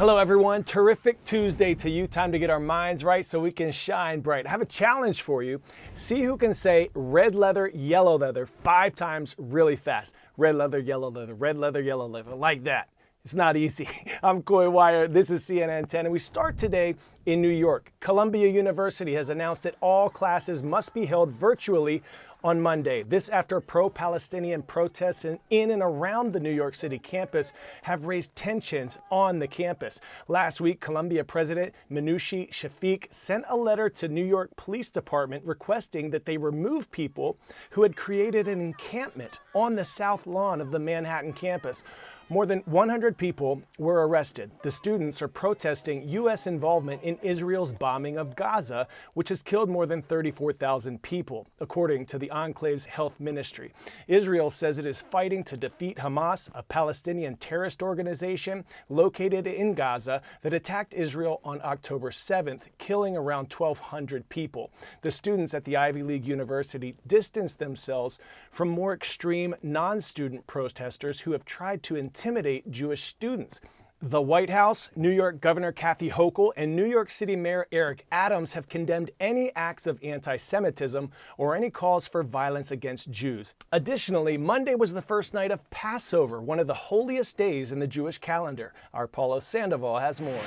Hello everyone, terrific Tuesday to you. Time to get our minds right so we can shine bright. I have a challenge for you. See who can say red leather, yellow leather 5 times really fast. Red leather, yellow leather, red leather, yellow leather, like that. It's not easy. I'm Coy Wire, this is CNN 10, and we start today in New York. Columbia University has announced that all classes must be held virtually on Monday. This after pro-Palestinian protests in and around the New York City campus have raised tensions on the campus. Last week, Columbia President Minouche Shafik sent a letter to New York Police Department requesting that they remove people who had created an encampment on the south lawn of the Manhattan campus. More than 100 people were arrested. The students are protesting U.S. involvement in Israel's bombing of Gaza, which has killed more than 34,000 people, according to the enclave's health ministry. Israel says it is fighting to defeat Hamas, a Palestinian terrorist organization located in Gaza that attacked Israel on October 7th, killing around 1,200 people. The students at the Ivy League university distanced themselves from more extreme non-student protesters who have tried to intimidate Jewish students. The White House, New York Governor Kathy Hochul, and New York City Mayor Eric Adams have condemned any acts of anti-Semitism or any calls for violence against Jews. Additionally, Monday was the first night of Passover, one of the holiest days in the Jewish calendar. Our Paulo Sandoval has more.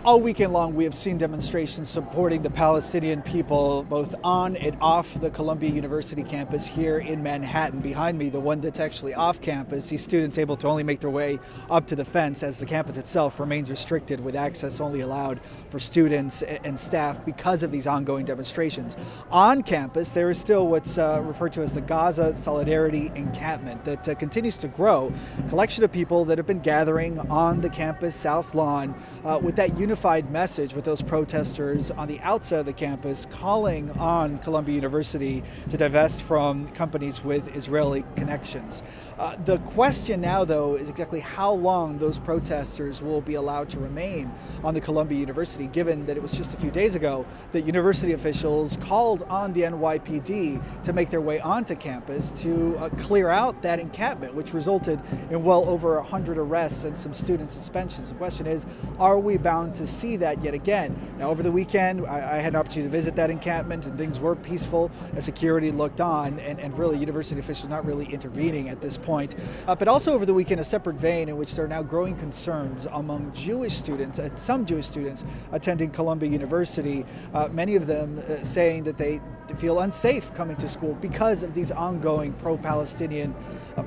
All weekend long, we have seen demonstrations supporting the Palestinian people, both on and off the Columbia University campus here in Manhattan. Behind me, the one that's actually off campus, see students able to only make their way up to the fence as the campus itself remains restricted with access only allowed for students and staff because of these ongoing demonstrations. On campus, there is still what's referred to as the Gaza Solidarity Encampment that continues to grow. A collection of people that have been gathering on the campus South Lawn with that unified message with those protesters on the outside of the campus calling on Columbia University to divest from companies with Israeli connections. The question now, though, is exactly how long those protesters will be allowed to remain on the Columbia University, given that it was just a few days ago that university officials called on the NYPD to make their way onto campus to clear out that encampment, which resulted in well over 100 arrests and some student suspensions. The question is, are we bound to see that yet again? Now, over the weekend, I had an opportunity to visit that encampment, and things were peaceful as security looked on, and really university officials not really intervening at this point. But also over the weekend, a separate vein in which there are now growing concerns among Jewish students, some Jewish students attending Columbia University, many of them saying that they feel unsafe coming to school because of these ongoing pro-Palestinian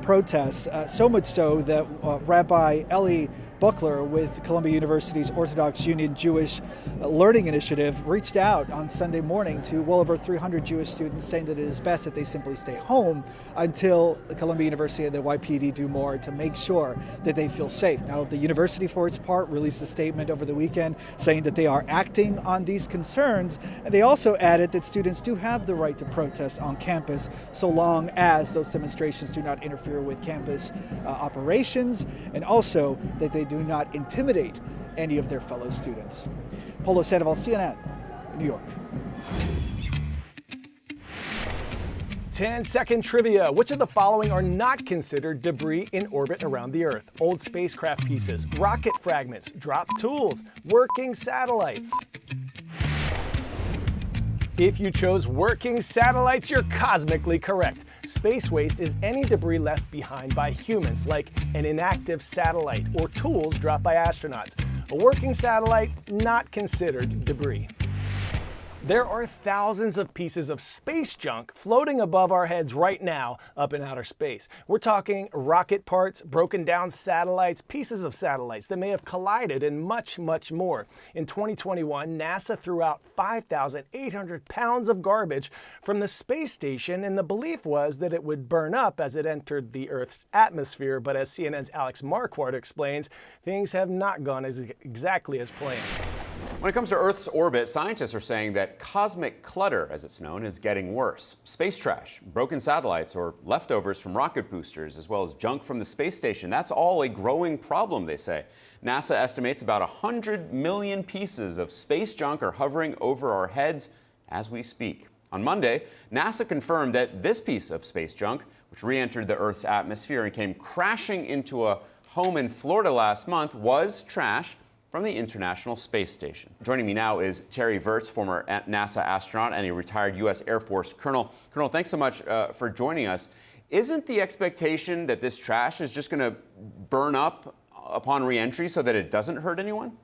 protests. So much so that Rabbi Eli Buckler with Columbia University's Orthodox Union Jewish Learning Initiative reached out on Sunday morning to well over 300 Jewish students, saying that it is best that they simply stay home until Columbia University and the YPD do more to make sure that they feel safe. Now, the university, for its part, released a statement over the weekend saying that they are acting on these concerns, and they also added that students do have the right to protest on campus so long as those demonstrations do not interfere with campus operations, and also that they do not intimidate any of their fellow students. Paulo Sandoval, CNN, New York. 10-second trivia. Which of the following are not considered debris in orbit around the Earth? Old spacecraft pieces, rocket fragments, dropped tools, working satellites. If you chose working satellites, you're cosmically correct. Space waste is any debris left behind by humans, like an inactive satellite or tools dropped by astronauts. A working satellite, not considered debris. There are thousands of pieces of space junk floating above our heads right now up in outer space. We're talking rocket parts, broken down satellites, pieces of satellites that may have collided, and much, much more. In 2021, NASA threw out 5,800 pounds of garbage from the space station, and the belief was that it would burn up as it entered the Earth's atmosphere. But as CNN's Alex Marquardt explains, things have not gone exactly as planned. When it comes to Earth's orbit, scientists are saying that cosmic clutter, as it's known, is getting worse. Space trash, broken satellites, or leftovers from rocket boosters, as well as junk from the space station, that's all a growing problem, they say. NASA estimates about 100 million pieces of space junk are hovering over our heads as we speak. On Monday, NASA confirmed that this piece of space junk, which re-entered the Earth's atmosphere and came crashing into a home in Florida last month, was trash from the International Space Station. Joining me now is Terry Virts, former NASA astronaut and a retired U.S. Air Force colonel. Colonel, thanks so much for joining us. Isn't the expectation that this trash is just going to burn up upon re-entry so that it doesn't hurt anyone?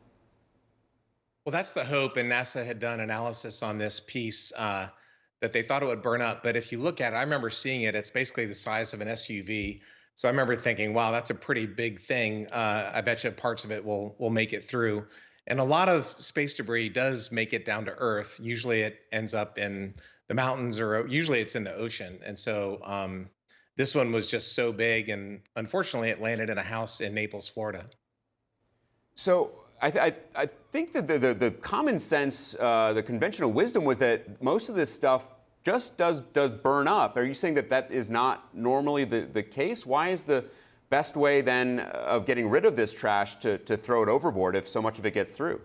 Well, that's the hope, and NASA had done analysis on this piece that they thought it would burn up. But if you look at it, I remember seeing it, it's basically the size of an SUV. So I remember thinking, wow, that's a pretty big thing. I bet you parts of it will make it through. And a lot of space debris does make it down to Earth. Usually it ends up in the mountains, or usually it's in the ocean. And so this one was just so big, and unfortunately it landed in a house in Naples, Florida. So I think that the common sense, the conventional wisdom was that most of this stuff just does burn up. Are you saying that that is not normally the case? Why is the best way then of getting rid of this trash to throw it overboard if so much of it gets through?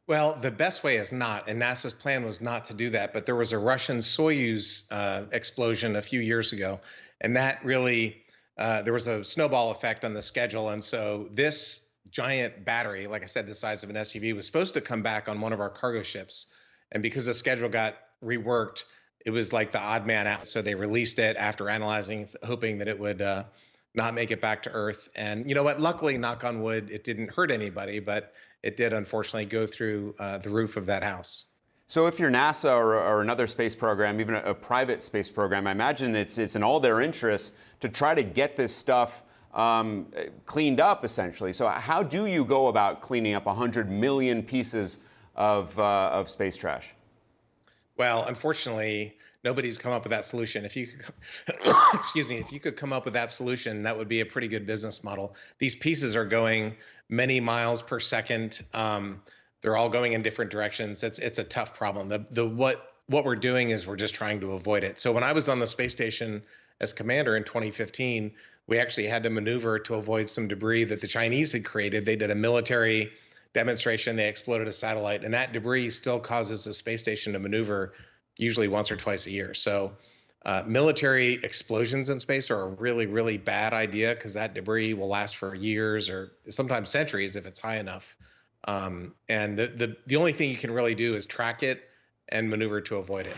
Well, the best way is not, and NASA's plan was not to do that, but there was a Russian Soyuz explosion a few years ago, and that really, there was a snowball effect on the schedule, and so this giant battery, like I said, the size of an SUV, was supposed to come back on one of our cargo ships, and because the schedule got reworked, it was like the odd man out, so they released it after analyzing, hoping that it would not make it back to Earth. And you know what? Luckily, knock on wood, it didn't hurt anybody, but it did unfortunately go through the roof of that house. So if you're NASA or another space program, even a private space program, I imagine it's in all their interests to try to get this stuff cleaned up, essentially. So how do you go about cleaning up 100 million pieces of space trash? Well, unfortunately, nobody's come up with that solution. If you excuse me, if you could come up with that solution, that would be a pretty good business model. These pieces are going many miles per second. They're all going in different directions. It's a tough problem. What we're doing is we're just trying to avoid it. So when I was on the space station as commander in 2015, we actually had to maneuver to avoid some debris that the Chinese had created. They did a military demonstration. They exploded a satellite, and that debris still causes the space station to maneuver usually once or twice a year. So military explosions in space are a really, really bad idea because that debris will last for years or sometimes centuries if it's high enough. And the only thing you can really do is track it and maneuver to avoid it.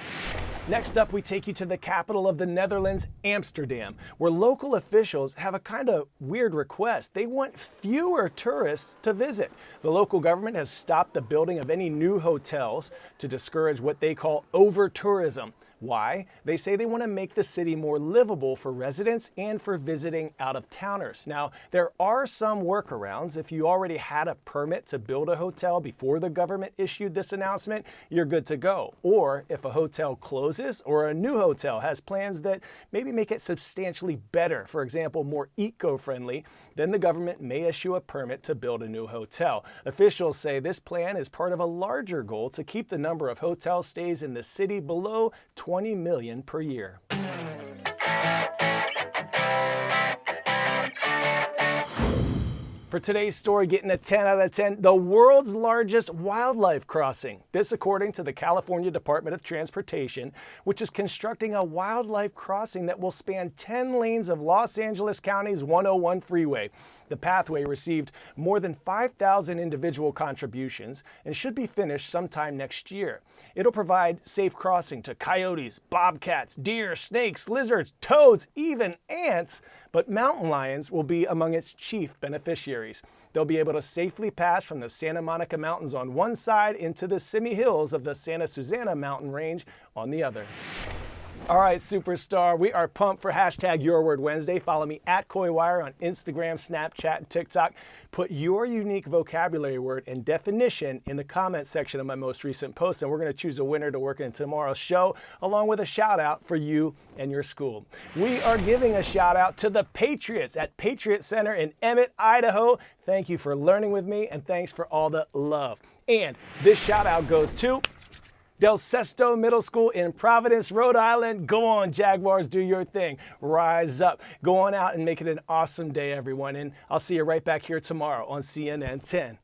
Next up, we take you to the capital of the Netherlands, Amsterdam, where local officials have a kind of weird request. They want fewer tourists to visit. The local government has stopped the building of any new hotels to discourage what they call over-tourism. Why? They say they want to make the city more livable for residents and for visiting out-of-towners. Now, there are some workarounds. If you already had a permit to build a hotel before the government issued this announcement, you're good to go. Or if a hotel closes or a new hotel has plans that maybe make it substantially better, for example, more eco-friendly, then the government may issue a permit to build a new hotel. Officials say this plan is part of a larger goal to keep the number of hotel stays in the city below 20 million per year. For today's story, getting a 10 out of 10, the world's largest wildlife crossing. This according to the California Department of Transportation, which is constructing a wildlife crossing that will span 10 lanes of Los Angeles County's 101 freeway. The pathway received more than 5,000 individual contributions and should be finished sometime next year. It'll provide safe crossing to coyotes, bobcats, deer, snakes, lizards, toads, even ants, but mountain lions will be among its chief beneficiaries. They'll be able to safely pass from the Santa Monica Mountains on one side into the Simi Hills of the Santa Susana mountain range on the other. All right, superstar, we are pumped for hashtag Your Word Wednesday. Follow me at CoyWire on Instagram, Snapchat, and TikTok. Put your unique vocabulary word and definition in the comments section of my most recent post, and we're going to choose a winner to work in tomorrow's show, along with a shout out for you and your school. We are giving a shout out to the Patriots at Patriot Center in Emmett, Idaho. Thank you for learning with me, and thanks for all the love. And this shout out goes to Del Sesto Middle School in Providence, Rhode Island. Go on, Jaguars, do your thing. Rise up. Go on out and make it an awesome day, everyone. And I'll see you right back here tomorrow on CNN 10.